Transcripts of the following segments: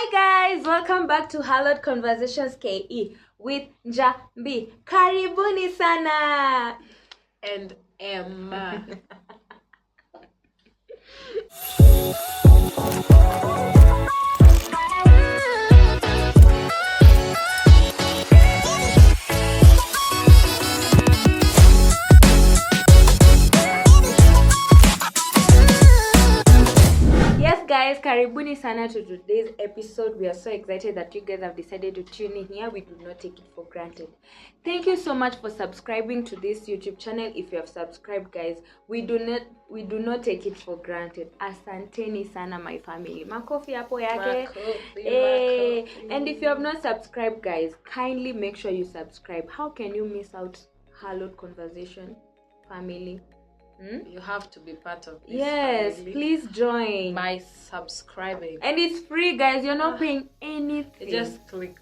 Hi guys, welcome back to Hallowed Conversations KE with Njambi. Karibuni sana. And Emma. Yes guys, karibuni sana to today's episode. We are so excited that you guys have decided to tune in here. We do not take it for granted. Thank you so much for subscribing to this YouTube channel. If you have subscribed guys, we do not take it for granted. Asanteni sana my family. Makofi hapo yake. Makofi. And if you have not subscribed guys, kindly make sure you subscribe. How can you miss out Hallowed Conversation family? You have to be part of this. Yes, family please join by subscribing. and it's free guys. You're not paying anything. Just click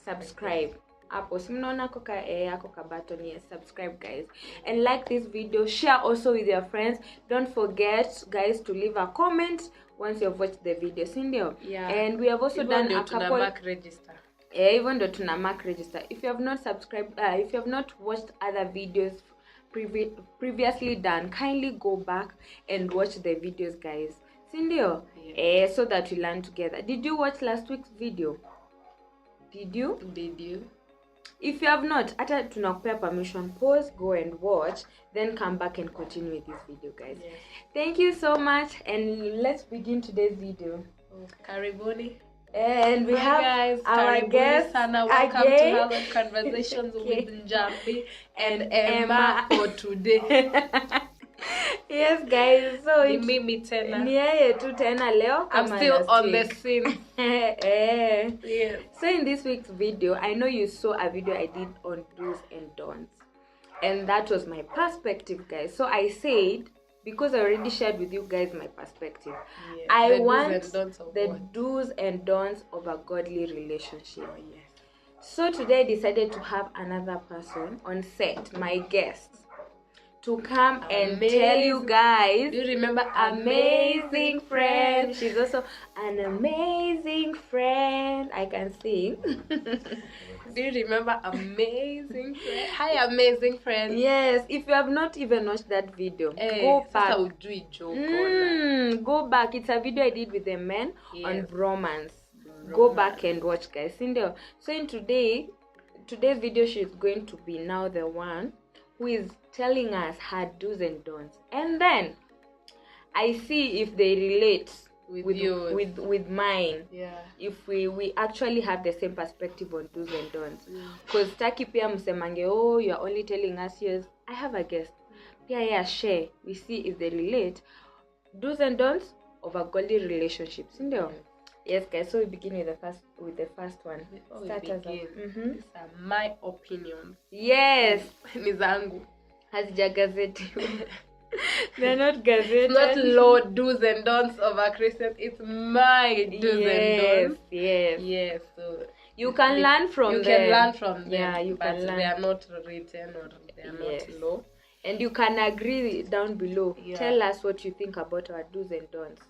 subscribe. Hapo simnaona ako ka button. Yes, subscribe guys, and like this video, share also with your friends. Don't forget guys to leave a comment once you've watched the video, sindio? Yeah. And we have also Even done a couple mark register. Even though tuna mark register. If you have not subscribed, if you have not watched other videos previously done, kindly go back and watch the videos guys, sindio? Yeah. So that we learn together. Did you watch last week's video? Did you? If you have not, ata tunakupea permission, pause, go and watch, then come back and continue with this video guys. Yes. Thank you so much, and let's begin today's video. Karibuni. And we have guys, our guest sana. Welcome again to Hallowed Conversations with Njambi and Emma for today. Yes guys, so Ni mimi tena. Ni yeye tu tena leo. I'm still on the scene. Yes. So in this week's video, I know you saw a video I did on do's and don'ts, and that was my perspective guys. So I said, because I already shared with you guys my perspective, I want the do's and don'ts of a godly relationship. So today I decided to have another person on set, my guest, to come and tell you guys. Do you remember amazing friend? She's also an amazing friend. I can sing. Do you remember amazing friend? Hi, amazing friend. Yes, if you have not even watched that video, go back. Go back. It's a video I did with the men on bromance. Go back and watch guys. So in today's video, she's going to be now the one who is telling us her do's and don'ts, and then I see if they relate with mine. If we actually have the same perspective on do's and don'ts, because taki pia msemange, oh, you're only telling us yours. I have a guest pia share, we see if they relate. Do's and don'ts of a godly relationship, sindio? Yes guys, so we begin with the first one. These are my opinions. Yes. Ni zangu. Hazijagazeti. They're not gazetted. Not law do's and don'ts of a Christian. It's my do's and don'ts. Yes. So you can learn from them. You can learn from them. Yeah, you can learn. They are not written or they are not law. And you can agree down below. Tell us what you think about our do's and don'ts.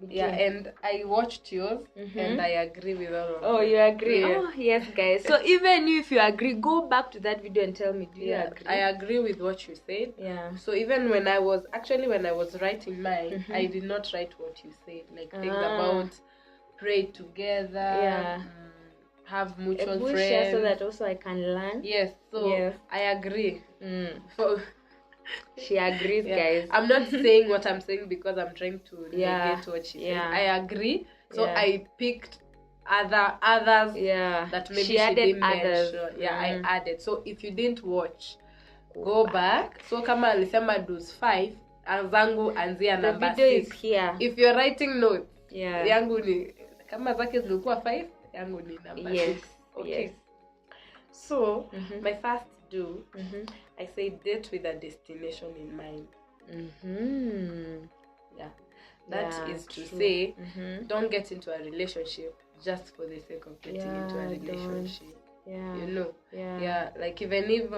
And I watched yours and I agree with all of them. Oh, you agree? Oh, yes guys. So even if you agree, go back to that video and tell me, do you agree? I agree with what you said. So even when I was writing mine, I did not write what you said, like things about pray together, have mutual friends, so that also I can learn. I agree. She agrees, guys. I'm not saying what I'm saying because I'm trying to negate what she said. I agree. So I picked others that maybe she didn't mention. I added. So if you didn't watch, go back. So kama alisema do's 5, zangu anzia number 6. The video is here. If you're writing notes, yangu ni kama zake zilikuwa 5, yangu ni number 6. Okay. So my first do, I say date with a destination in mind. That is to say, don't get into a relationship just for the sake of getting into a relationship. Like even if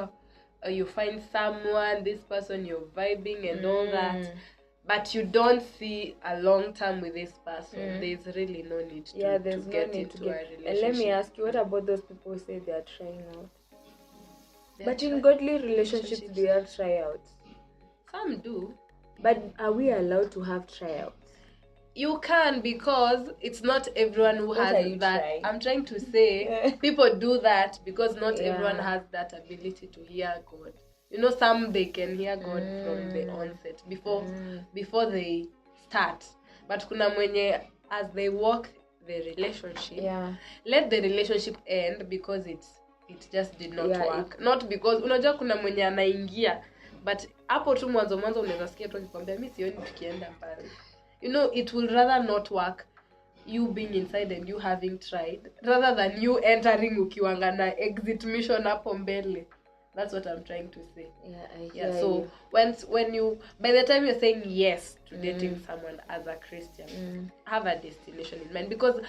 you find someone, this person you're vibing and all that, but you don't see a long term with this person, there's really no need to, get into a relationship. And let me ask you, what about those people who say they are trying out? But in godly relationships, do you have tryouts? Some do. But are we allowed to have tryouts? You can, because it's not everyone who has that. Trying? I'm trying to say people do that because not everyone has that ability to hear God. You know, some they can hear God from the onset before they start. But kuna mwenye, as they walk the relationship, let the relationship end because it just did not work. Not because unajua kuna mwenye anaingia, but hapo tu mwanzo unaweza sikia tu akikwambia mimi sioni tukienda mbali. You know, it will rather not work, you being inside and you having tried, rather than you entering ukiwanga na exit mission hapo mbele. That's what I'm trying to say. So when you, by the time you're saying yes to dating someone as a Christian, have a destination in mind, because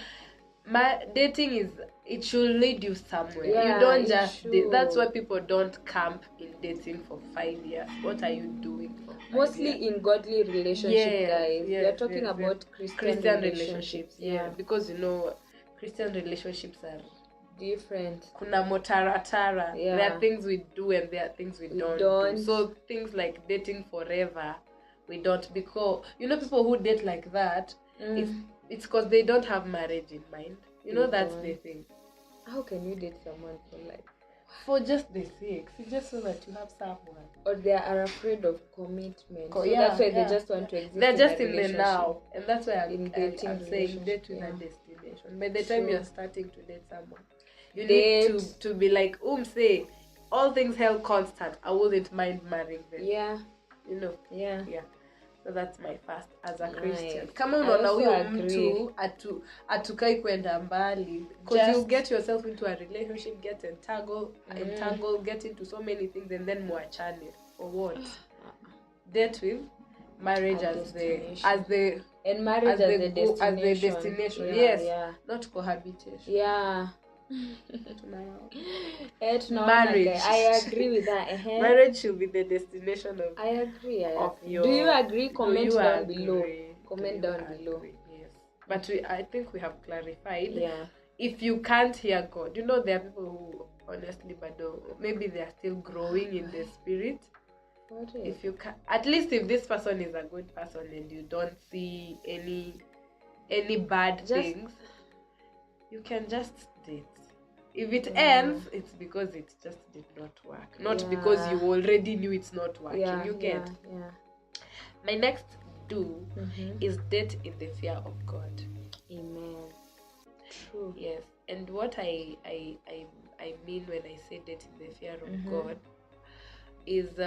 dating it should lead you somewhere. You don't just that's why people don't camp in dating for 5 years. What are you doing for 5 mostly years? In godly relationship, guys. We are talking about Christian relationships. Because you know, Christian relationships are different. Kuna motaratara. There are things we do and there are things we don't do. So things like dating forever, we don't, because you know, people who date like that, it's because they don't have marriage in mind. You know, that's the thing. How can you date someone for life? For just the sake, just so that you have someone. Or they are afraid of commitment. So that's why they just want to exist. They're just in the now, and that's why I'm saying date with a destination. By the time you're starting to date someone, you need to be like, say, all things held constant, I wouldn't mind marrying them. You know. So that's my first as a Christian. Kama unaona huyo mtu atukai kwenda mbali, because you get yourself into a relationship, get entangled, get into so many things, and then muachane for what? Date with marriage as the destination. Yes. Not cohabitation. Marriage. I agree with that. Marriage should be the destination of. I agree. Do you agree? Comment down below. Yes. But I think we have clarified. If you can't hear God, you know, there are people who honestly, but maybe they are still growing in the spirit. If you can, at least if this person is a good person and you don't see any bad things, you can just date. If it ends, it's because it just did not work, not because you already knew it's not working. You get. My next is date in the fear of God. Amen. True. Yes, and what I mean when I say date in the fear of God is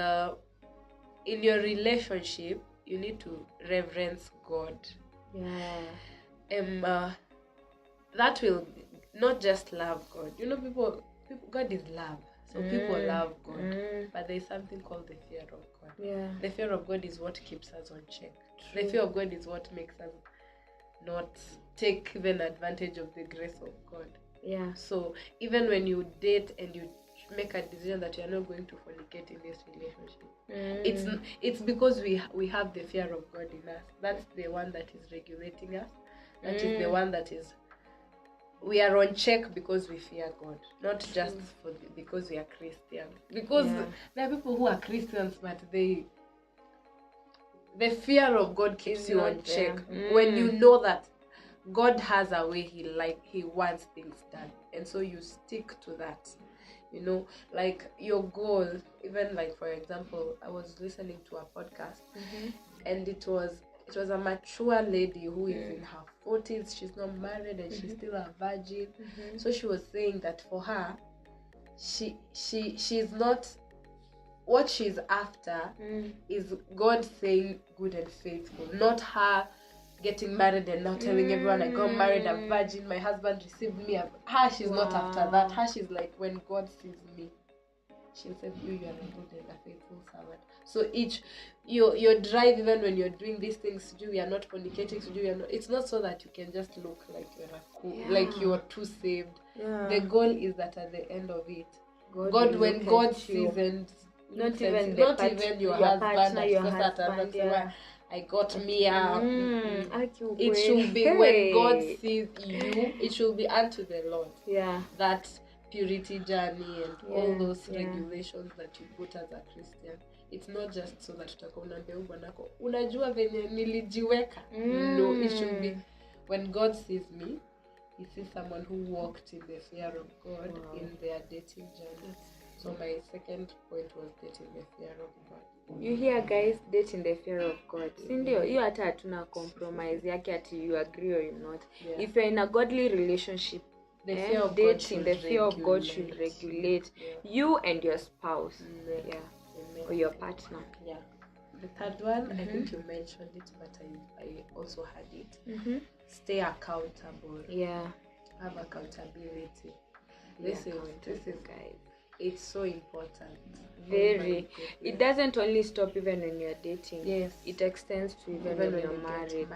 in your relationship you need to reverence God. That will not just love God. You know, people God is love. So people love God. But there's something called the fear of God. The fear of God is what keeps us on check. True. The fear of God is what makes us not take even advantage of the grace of God. So even when you date and you make a decision that you are not going to fornicate in this relationship, it's because we have the fear of God in us. That's the one that is regulating us. That is the one that is. We are on check because we fear God, not just because we are Christians. Because there are people who are Christians, but the fear of God keeps you on check. When you know that God has a way He wants things done, and so you stick to that. You know, like your goal. Even like, for example, I was listening to a podcast, and it was a mature lady who is in her 40s. She's not married and she's still a virgin. So she was saying that for her, she's not, what she's after is God saying good and faithful, not her getting married and now telling everyone, I got married, I'm virgin, my husband received me. She's not after that. She's like, when God sees me, she'll say, you are a good and a faithful servant. So your drive, even when you're doing these things, you are not fornicating, it's not so that you can just look like like you're too saved. The goal is that at the end of it, God when God sees and not even your husband, I got me up. It should be when God sees you, it should be unto the Lord. Yeah. That purity journey and all those regulations that you put as a Christian. It's not just so that utakuwa unaambia bwanako unajua venye nilijiweka. No, it should be when God sees me, he sees someone who walked in the fear of God in their dating journey. So my second point was dating the fear of God. You hear, guys, dating the fear of God. Sindio, you hata hatuna compromise yake ati you agree or you not. If you're in a godly relationship, the fear of God should regulate you and your spouse. Or your partner. Yeah. The third one, I think you mentioned it, but I also had it. Stay accountable. Yeah. Have accountability. This is guys. It's so important. Very. It doesn't only stop even when you're dating. Yes. It extends to even when you're married.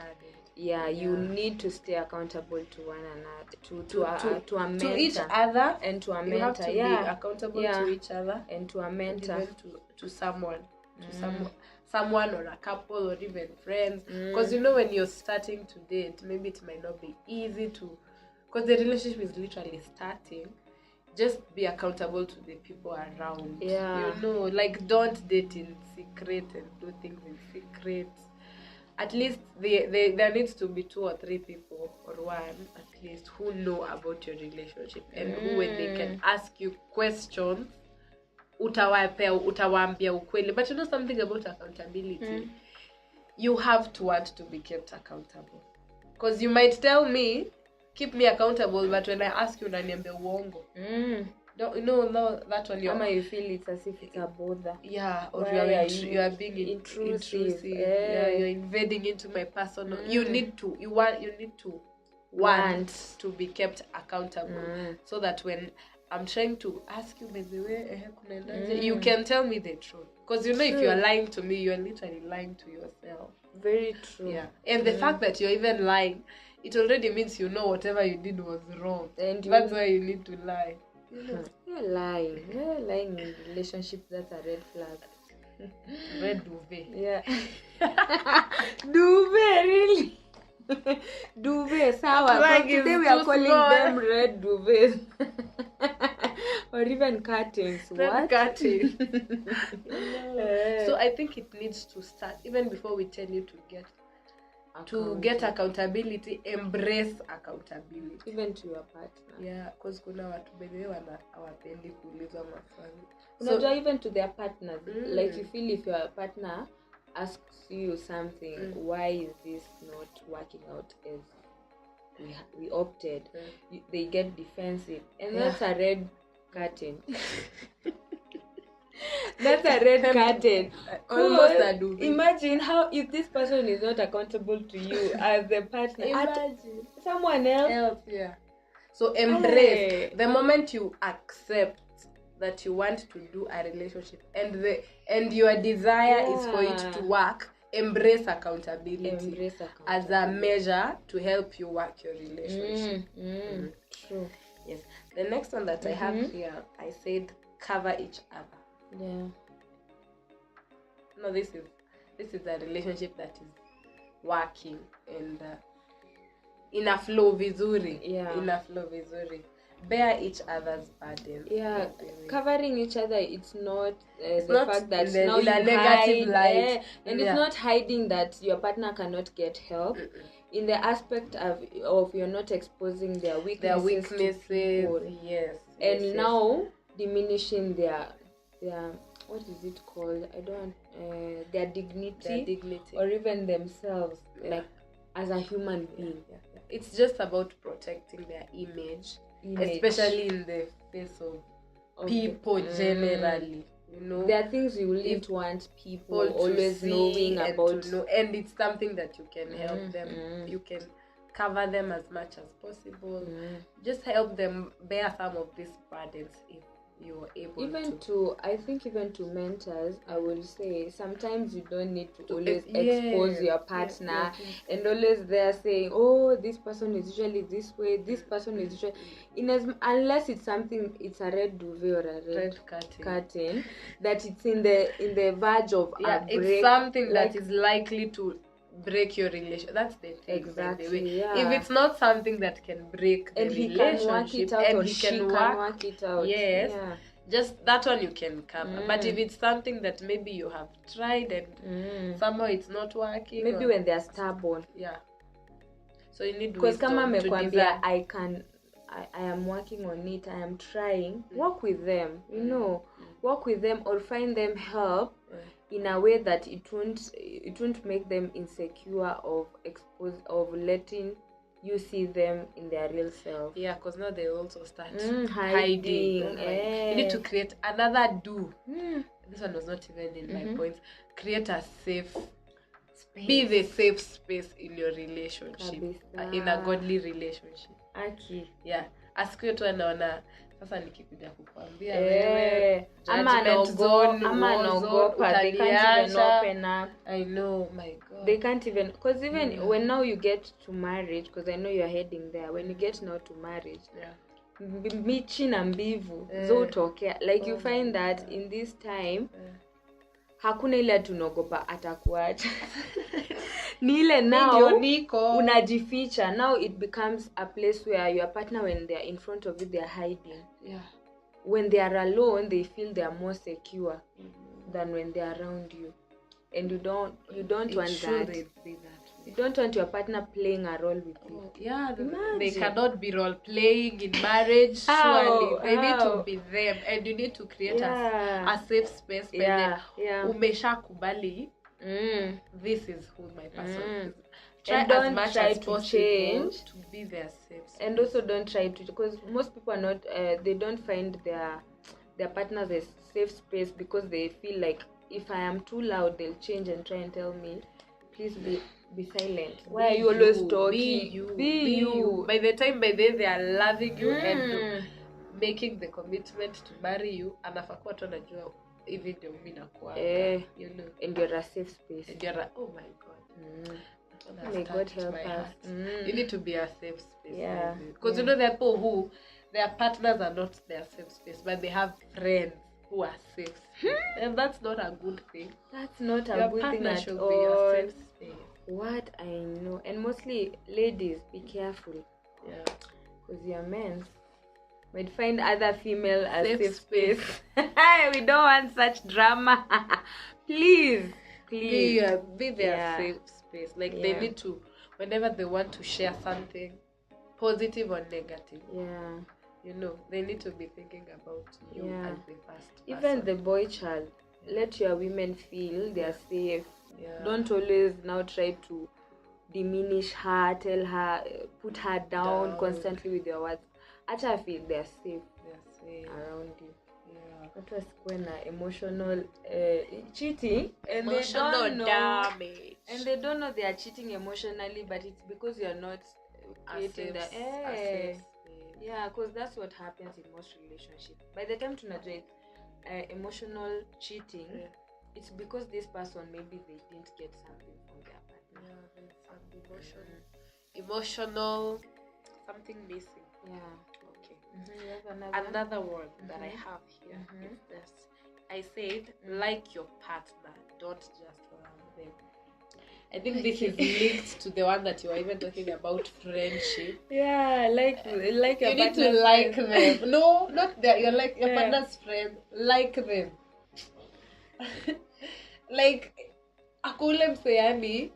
Yeah, you need to stay accountable to one another, to a mentor, to each other, and to a mentor. You have to be accountable to each other, and to a mentor, even to someone, someone or a couple or even friends. Because you know when you're starting to date, maybe it might not be easy to, because the relationship is literally starting. Just be accountable to the people around. Yeah. You know, like don't date in secret and do things in secret. At least there needs to be 2 or 3 people, or one at least, who know about your relationship and who, when they can ask you questions, utawaambia ukweli. But you know something about accountability? You have to want to be kept accountable. Because you might tell me, keep me accountable, but when I ask you, unaniambia uongo. No, that one you feel it's as if it's a bother. Yeah, or you are being intrusive. Yeah, you're invading into my personal. You need to want to be kept accountable, so that when I'm trying to ask you, by the way, you can tell me the truth. Because you know, if you're lying to me, you're literally lying to yourself. Very true. Yeah, and the fact that you're even lying, it already means you know whatever you did was wrong, and that's why you need to lie. You're lying in relationships. That's a red flag. Red duvet. Yeah. Duvet, really? Duvet, sawa. Like today we are calling them red duvets. Or even curtains. What? Curtains. So I think it needs to start even before we tell you to get accountability. Embrace accountability even to your partner. Yeah, because kuna watu bedhe hawapendi kuulizwa maswali. So even to their partners, like you feel if your partner asks you something, why is this not working out as we opted? They get defensive, and that's a red curtain. That's a red curtain. Almost a duvet. Imagine how if this person is not accountable to you as the partner. Imagine someone else. Yeah. So embrace the moment you accept that you want to do a relationship and your desire is for it to work. Embrace accountability as a measure to help you work your relationship. True. Yes. The next one that I have here, I said cover each other. Yeah. No, this is a relationship that is working and in a flow vizuri. Yeah. In a flow vizuri. Bear each other's burdens. Yeah. Covering each other, it's not it's the not fact that now you in a negative light. And it's not hiding that your partner cannot get help. In the aspect of you're not exposing their weaknesses to people. Yes. And now diminishing their what is it called? Their dignity. Or even themselves, like as a human being. Yeah. It's just about protecting their image, especially in the face of people generally. You know, there are things you wouldn't want people always knowing about, and it's something that you can help them. You can cover them as much as possible. Just help them bear some of these burdens if you're able to. I think even to mentors, I will say sometimes you don't need to always expose your partner and always they're saying, oh, this person is usually this way, this person is usually unless it's something, it's a red duvet or a red curtain that it's in the verge of a break, it's something that is likely to break your relation. That's the thing. Exactly. By the way. Yeah. If it's not something that can break the relationship, and he can work it out. Yes. Yeah. Just that one you can cover. But if it's something that maybe you have tried and somehow it's not working, maybe when they are stubborn. Yeah. So you need because kama amekwambia I am working on it, I am trying, work with them, you know, work with them or find them help in a way that it won't make them insecure of letting you see them in their real self. Yeah, because now they also start hiding. You need to create another this one was not even in my points. Create a safe space. Be the safe space in your relationship. In a godly relationship. Yeah. Asiku tu anaona sasa nikikuja kukwambia wewe ama anaogopa, they can't even open up. I know, my God. They can't even, because even when now you get to marriage, because I know you're heading there, when you get now to marriage, michi na mbivu zotokea, like you find that in this time hakuna ile tunaogopa atakuacha. Ni ile now unajificha. Now it becomes a place where your partner, when they are in front of you, they are hiding. Yeah. When they are alone, they feel they are more secure than when they are around you. And you don't want that. You don't want your partner playing a role with you. Yeah, they cannot be role playing in marriage. Surely they need to be them, and you need to create a safe space. Umesha kubali. This is who my person is. Try and don't as much try as to possible change to be their safe space. And also don't try to, because most people are not they don't find their partners a safe space, because they feel like if I am too loud, they'll change and try and tell me, please be silent. Why are you always talking? Be you. By the time they are loving you and making the commitment to marry you, anafakuwa tu anajua hivi ndio mimi nakuwa, you know, and you're a safe space. And you're oh my God. May God help us. You need to be a safe space. Yeah. Because you know there are people who their partners are not their safe space, but they have friends who are safe. And that's not a good thing. That's not a good thing at all. Be your safe space. What I know, and mostly ladies, be careful. Yeah. Because your men might find other female as safe space. We don't want such drama. Please. Be their safe space. Like they need to, whenever they want to share something, positive or negative. Yeah. You know, they need to be thinking about you as the first person. Even the boy child, let your women feel they are safe. Yeah. Don't always now try to diminish her, tell her, put her down constantly with your words. Actually, I feel they are safe around you. That was when emotional cheating, and emotional damage. And they don't know they are cheating emotionally, but it's because you are not creating the yeah, because that's what happens in most relationships. By the time tunajua emotional cheating, it's because this person maybe they didn't get something from their partner. Yeah, there's some emotional something missing. Yeah. Another word that I have here is this. I said, like your partner, don't just love them. I think this is linked to the one that you were even talking about, friendship. Yeah, like your you need to like them. No, not that you're like your partner's friend. Like them. Like akule mseyani.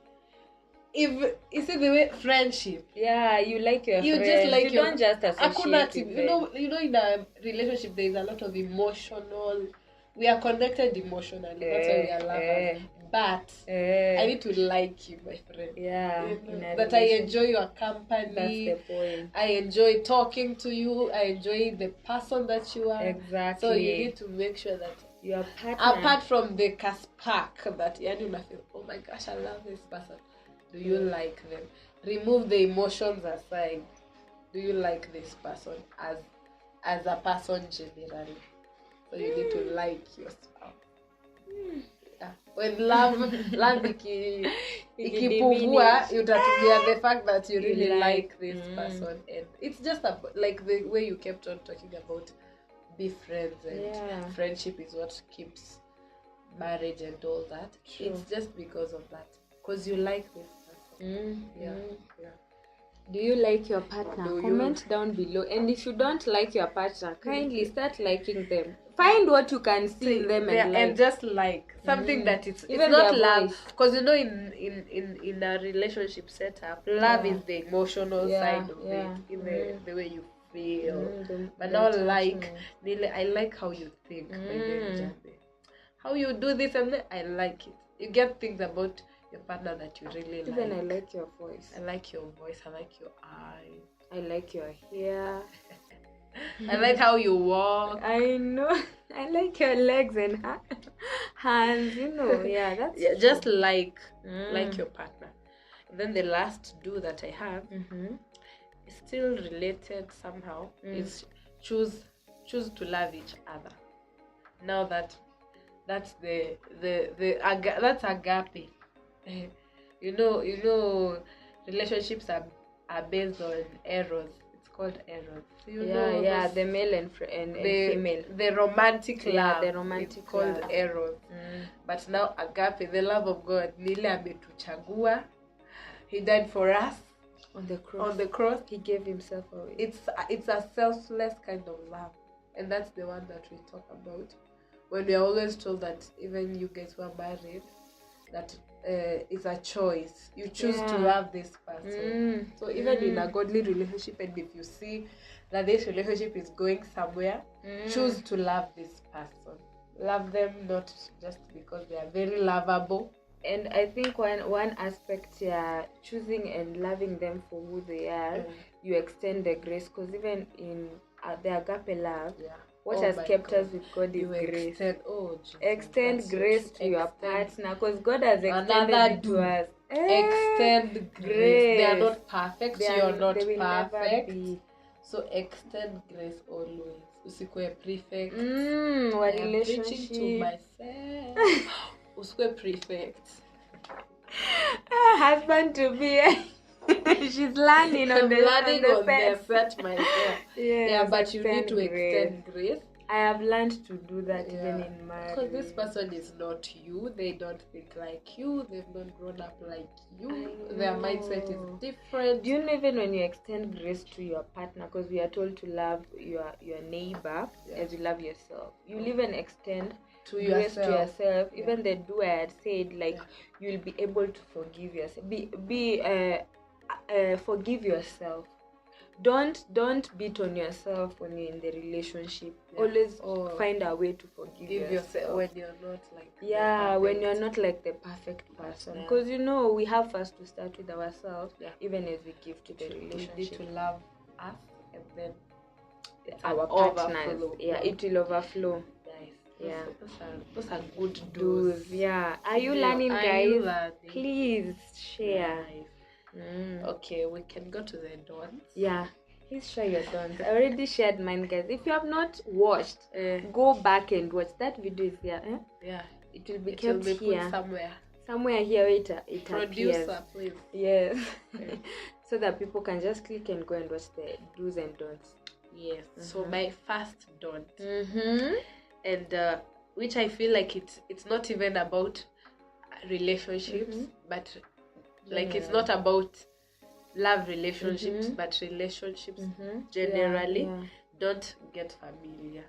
If you see the way friendship, you like your you friend. Just like you don't just associate with them. You know in a relationship there is a lot of emotional, we are connected emotionally, that's why we are lovers. But I need to like you, my friend. That I enjoy your company. That's the point. I enjoy talking to you. I enjoy the person that you are. Exactly. So you need to make sure that your partner, apart from the spark that you feel, oh my gosh, I love this person. Do you like them? Remove the emotions aside. Do you like this person as a person generally? So you need to like your spouse. Yeah. When love ikipungua, utatumia the fact that you really like this person, and it's just like the way you kept on talking about be friends and friendship is what keeps marriage and all that. True. It's just because of that. because you like this person. Yeah. Do you like your partner? Comment down below. And if you don't like your partner, kindly start liking them. Find what you can see in them and just like something that it's not love. Because you know, in a relationship setup, love is the emotional side of it, in the way you feel. But not like, I like how you think. How you do this and that, I like it. You get things about your partner that you really like. Even I like your voice. I like your voice. I like your eyes. I like your hair. I like how you walk. I know. I like your legs and hands. You know, yeah, that's just like your partner. And then the last do that I have is still related somehow. Is choose to love each other. Now that's that's agape. You know, relationships are based on eros. It's called eros. So the male and female. The romantic love. The romantic it's called eros. But now agape, the love of God. Nile ametuchagua. He died for us on the cross. On the cross, he gave himself away. It's a selfless kind of love, and that's the one that we talk about when we are always told that even you guys who are married, that it's a choice. You choose to love this person. So even in a godly relationship, and if you see that this relationship is going somewhere, choose to love this person. Love them not just because they are very lovable. And I think one aspect, choosing and loving them for who they are, you extend the grace, because even in the agape love, what has kept us with God is grace. Extend grace to your partner, because God has extended it to us. Extend grace. They are not perfect. You are not perfect. So extend grace always. Usikwe prefect. What relationship? Preaching to myself. Usikwe prefect. Husband to be. She's learning on the set myself. But you need to extend grace. I have learned to do that even in marriage. Because this person is not you. They don't think like you. They've not grown up like you. Their mindset is different. Do you know, even when you extend grace to your partner, because we are told to love your neighbor as you love yourself, you even extend grace to yourself. Even the do I had said, like, you'll be able to forgive yourself. Forgive yourself. Don't beat on yourself when you're in the relationship. Always find a way to forgive yourself when you're not like when you're not like the perfect person. Because we have first to start with ourselves. Even as we give to the relationship, we need to love us, and then our partners. It will overflow. Those are good do's. Are you learning, guys? Please share. Okay, we can go to the dons. Please share your dons. I already shared mine, guys. If you have not watched, go back and watch. That video is there. It will be kept here somewhere here. It producer appears. Please. Yes. So that people can just click and go and watch the do's and don'ts. Yes. So my first don't, and which I feel like it's not even about relationships, but like it's not about love relationships, but relationships generally. Don't get familiar.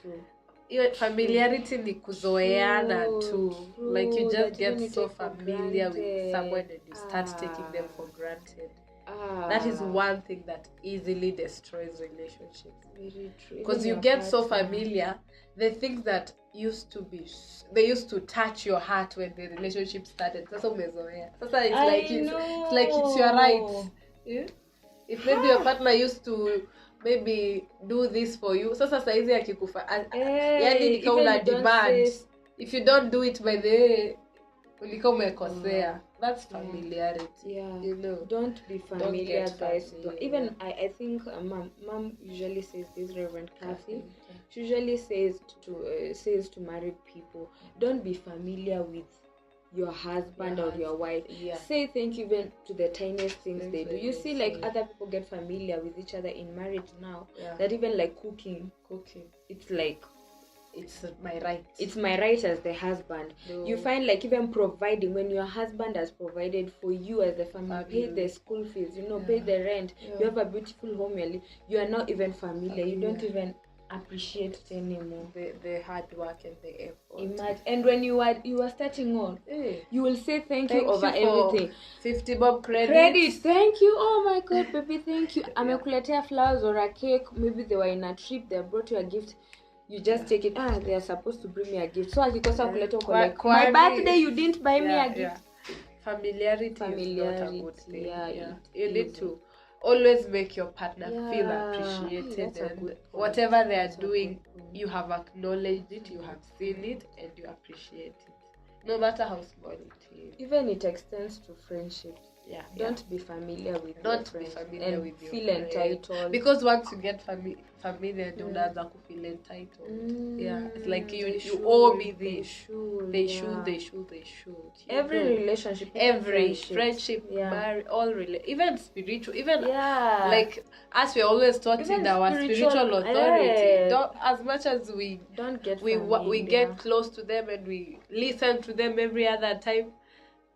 True. Familiarity ni kuzoeana too. Like you just get so familiar with someone and you start taking them for granted. That is one thing that easily destroys relationships. Very true. Because you get so familiar, the things that used to touch your heart when the relationship started. Sasa umezoea. Sasa it's like it's your right. If maybe your partner used to maybe do this for you, sasa saizi akikufa, yani nika una demand. If you don't do it by the ulika umekosea. That's familiarity. Don't be familiar, guys. Even I think mom usually says this, Reverend Kathy. She usually says to married people, don't be familiar with your husband or your wife. Say thank you even to the tiniest things they do. You see, like other people get familiar with each other in marriage now. That even like cooking, it's like it's my right. It's my right as the husband. No. You find like even providing, when your husband has provided for you as a family, pay the school fees, pay the rent, you have a beautiful home, you are not even familiar. You don't even appreciate it anymore. The hard work and the effort. Imagine. And when you are starting on, you will say thank you over everything. 50 bob credit. Thank you. Oh my God, baby, thank you. Amekuletea flowers or a cake. Maybe they were in a trip. They brought you a gift. You just take it. They are supposed to bring me a gift. So akikosa kuleta collect. My birthday, you didn't buy me a gift. Familiarity is not a good thing. You need to always make your partner feel appreciated, and whatever they are doing, you have acknowledged it, you have seen it, and you appreciate it, no matter how small it is. Even it extends to friendships. Don't be familiar with your friends and feel entitled, because once you get familiar, do not feel entitled. It's like you owe me this. They should. Every relationship, every friendship, marriage, all even spiritual, even like as we always taught in our spiritual authority. Don't, as much as we get close to them and we listen to them every other time,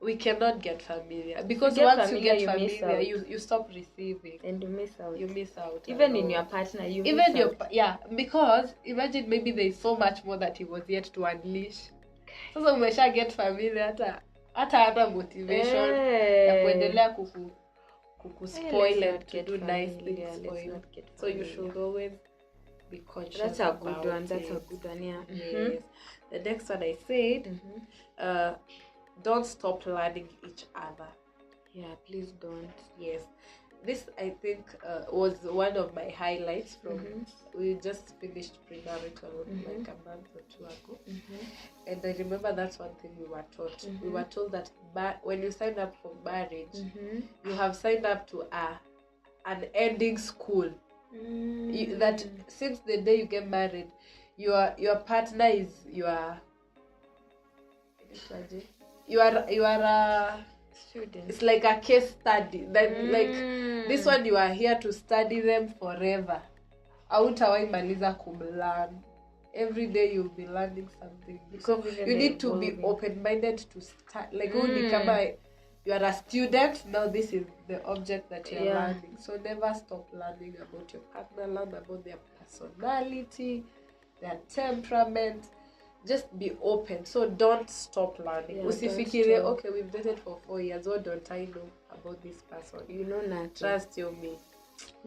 we cannot get familiar, because once you get familiar, you stop receiving and you miss out. Even in your partner, because imagine maybe there is so much more that he was yet to unleash. So umesha get familiar, hata motivation ya kuendelea kukuspoil and to do nice things for you. So you should always be conscious. That's a good one. Yes. The next one I said, don't stop learning each other. Please don't. Yes, this I think was one of my highlights from we just finished premarital like a month or two ago, and I remember that's one thing we were taught. We were told that when you sign up for marriage, you have signed up to an ending school. That since the day you get married, your partner is you are a student. It's like a case study. That like this one, you are here to study them forever. Hautawahi maliza kumlearn. Every day you'll be learning something. So you need to be open-minded to start. Like you are a student, now this is the object that you are learning. So never stop learning about your partner. Learn about their personality, their temperament. Just be open. So don't stop learning. Usifikire, okay, we've dated for 4 years. What don't I know about this person? You know nothing. Trust you me.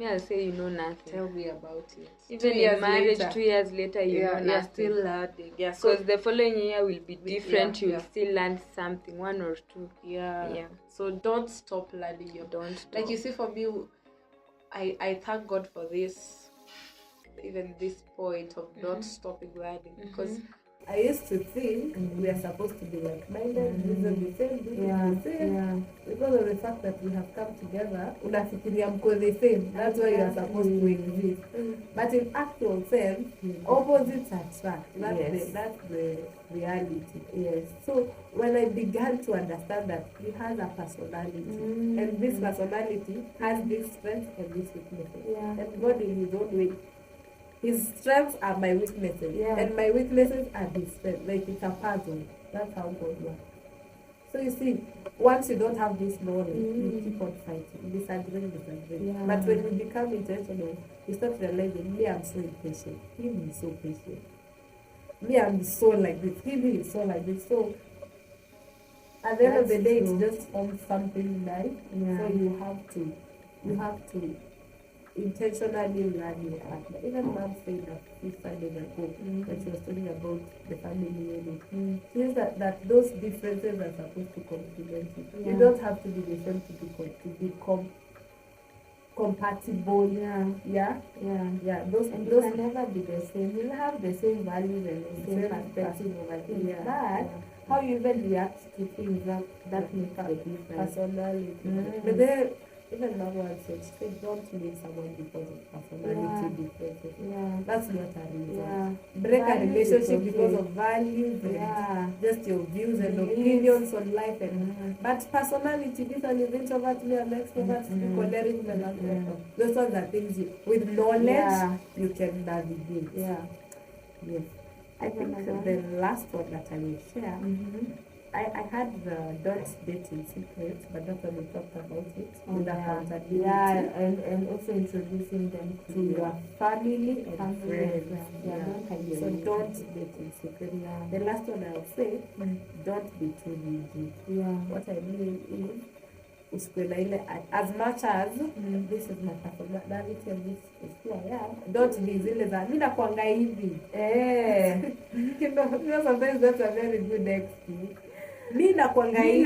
I'll say you know nothing. Tell me about it. Even in marriage, 2 years later, you know nothing. You're still learning. Because the following year will be different. You'll still learn something, 1 or 2. So don't stop learning. Like you see, for me, I thank God for this, even this point of not stopping learning, because I used to think we are supposed to be like-minded, reason the same, the same. Because of the fact that we have come together, unafikiria mko the same. That's why you are supposed to exist. But in actual sense, opposites attract. That's the reality. Yes. So when I began to understand that he has a personality, and this personality has this strength and this weakness, and God in his own way, his strengths are my weaknesses, and my weaknesses are his strengths. Like it's a puzzle. That's how God works. So you see, once you don't have this knowledge, you keep on fighting, disagreeing. But when you become intentional, you start realizing, me, I'm so impatient. Him is so patient. Me, I'm so like this. Him is so like this. So at the end of the day, it's just something nice. So you have to intentionally learn your partner. Even Mom said that this Friday ago, when she was talking about the family unit, she says that those differences are supposed to complement you. You don't have to be the same to be compatible. Those can never be the same. You'll have the same values and the same perspective over things. But how you even react to things that make up personality. But then even Mama once said, don't leave someone because of personality differences. That's not a reason. Break a relationship because of values and just your views and opinions on life. But personality, this one is introvert, me and extrovert, choleric, melancholic. Those ones are things with knowledge you can navigate. Yes. I think the last one that I will share, I had the don't date in secret, but that's when we talked about it. With accountability. Yeah, and also introducing them to your family and friends. Yeah. So don't date in secret. Yeah. The last one I'll say, don't be too rigid. Yeah. What I mean is, usikuwe ile as much as this is my personality and this is who I am, don't be zile za mimi nakuanga hivi. You know, sometimes that's a very good excuse. Mimi nakuanga hivi.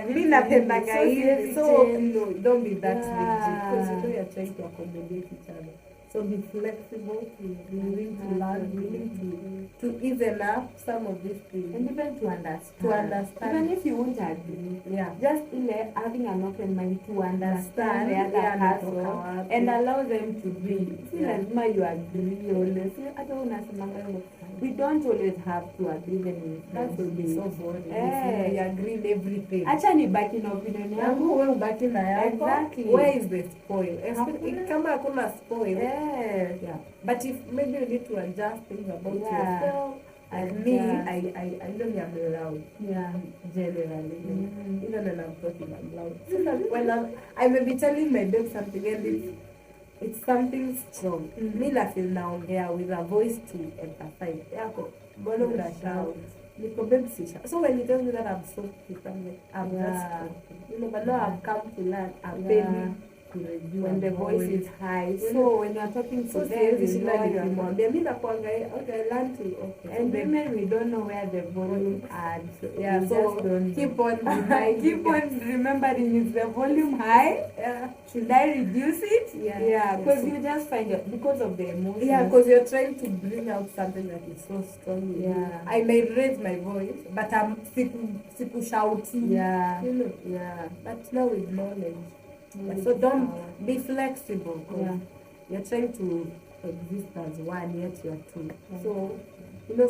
Mimi napendaga hivi. So no, don't be that rigid because you know you're trying to accommodate each other. So be flexible, willing to learn, willing to even up some of these things. And even to understand. Even if you won't agree. Yeah. Just having an open mind to understand the other person and allow them to be. Si lazima you agree always. Hata unasemanga hivyo. We don't always have to agree when that will be so boring. We agree in everything. Acha ni baki na opinion yangu, wewe ubaki na yako. Exactly. Where is the spoil? Kama hakuna spoil. Yeah. But if maybe you need to adjust things about yourself. And me, I know I'm loud. Yeah. Generally. Even when I'm talking, I'm loud. So when I may be telling my babe something and it's something strong. Me na feel naongea with a voice to empathize. Yako, mbona una shout? Niko babe sisha. So when you tell me that I'm so pissed, I'm just, you know, but now I've come to learn. I'm very when the voice is high. So when you're talking to them, you know mimi nakuanga okay, I learn to and women we don't know where the volume adds. Yeah, so keep on keep on remembering, is the volume high? Yeah. Should I reduce it? Yeah. Because you just find it because of the emotion. Yeah, because you're trying to bring out something that is so strong. Yeah. I may raise my voice, but I'm siku shouting. Yeah. You know. Yeah. But now with knowledge. So don't be flexible because you're trying to exist as one, yet you're two. So, you know,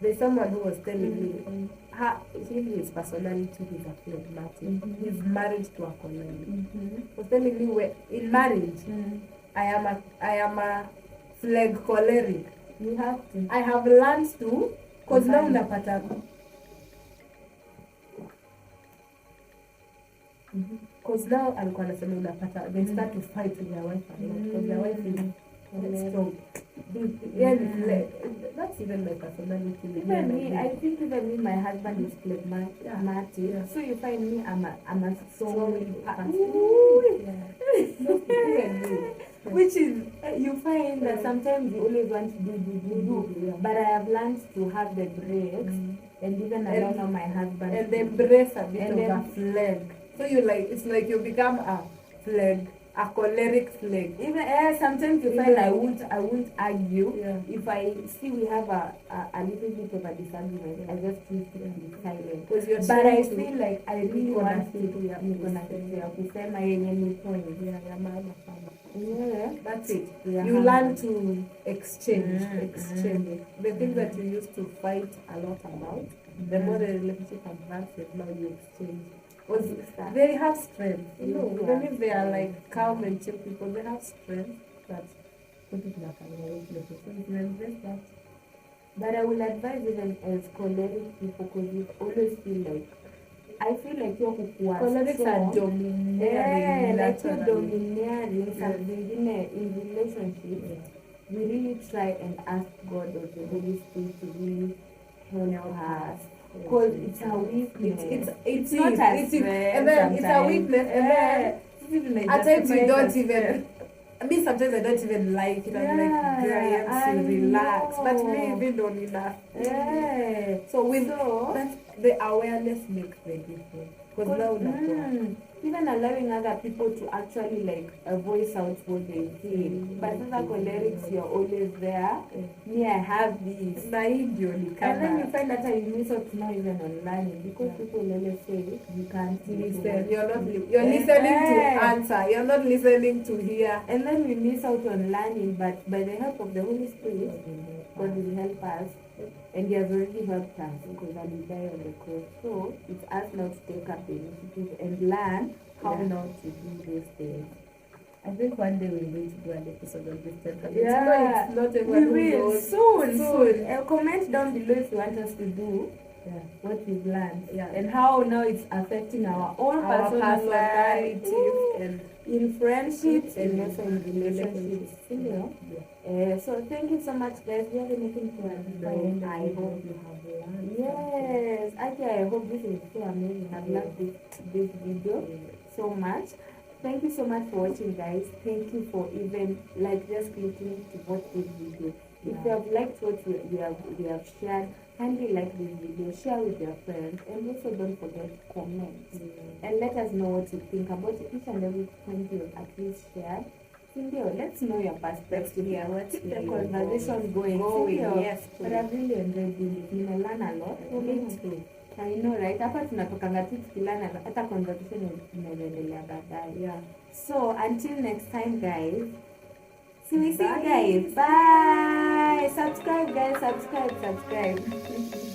there's someone who was telling me, his personality is a phlegmatic. He's married to a choleric. Was telling me, in marriage, I am a phleg choleric. You have to. I have learned to, because now unapata. Because now alikuwa anasema unapata they start to fight with their wife because their wife is strong. That's even my personality. Even me, I think even me, my husband is phlegmatic. Yeah. So you find me, I'm a strong person. Which is, you find that sometimes you always want to do. But I have learned to have the breaks and even allow my husband. And embrace a bit of a flag. So you it's like you become a flag, a choleric flag. Even sometimes you find I won't argue. If I see we have a little bit of a disagreement, I just choose to be silent. But I feel like I really want to kusema yenye ni point. Yeah, that's it. You learn to exchange. The things that you used to fight a lot about, the more the relationship advances, now you exchange. Because they have strength. You know, even if they are like calm and chill people, they have strength that put it like a weakness. So you can invest that. But I will advise even as choleric people, because you always feel like, I feel like you're cholerics are domineering. Like you're domineering something in relationships. We really try and ask God or the Holy Spirit to really help us. Because it's a weakness. It's not a strength. And then it's a weakness. And then at times you don't even. I mean, sometimes I don't even like it. I'm like, Graham, relax. But maybe don't enough. So with that, the awareness makes the difference. Because now even allowing other people to actually voice out what they feel. But as a cholerics, you're always there. Me, I have this. And then you find that you miss out now even online because people always say you can't listen. You're listening to answer. You're not listening to hear. And then we miss out on learning. But by the help of the Holy Spirit, God will help us. And He has already helped us because He died on the cross. So it's us now to take up the initiative and learn how not to do those things. I think one day we're going to do an episode of this. Yeah, it's not everyone we will soon. Comment down below if you want us to do what we've learned, and how now it's affecting our own personalities and in friendships and also in relationships. So thank you so much, guys. Do you have anything to add? I hope you have learned. Yes, actually, I hope this is so amazing. I've loved this video so much. Thank you so much for watching, guys. Thank you for even just clicking to watch this video. If you have liked what we have shared, kindly like this video, share with your friends, and also don't forget to comment and let us know what you think about each and every point you have at least shared. Cindy, let's know your perspective. Keep the conversation going. Yes, but I've really enjoyed doing it. You learn a lot. Me too. I know, right? Hapa tunatokanga tu tukilana hata conversation inaendelea baadaye. So until next time, guys. See you guys. Bye. Subscribe, guys. Subscribe.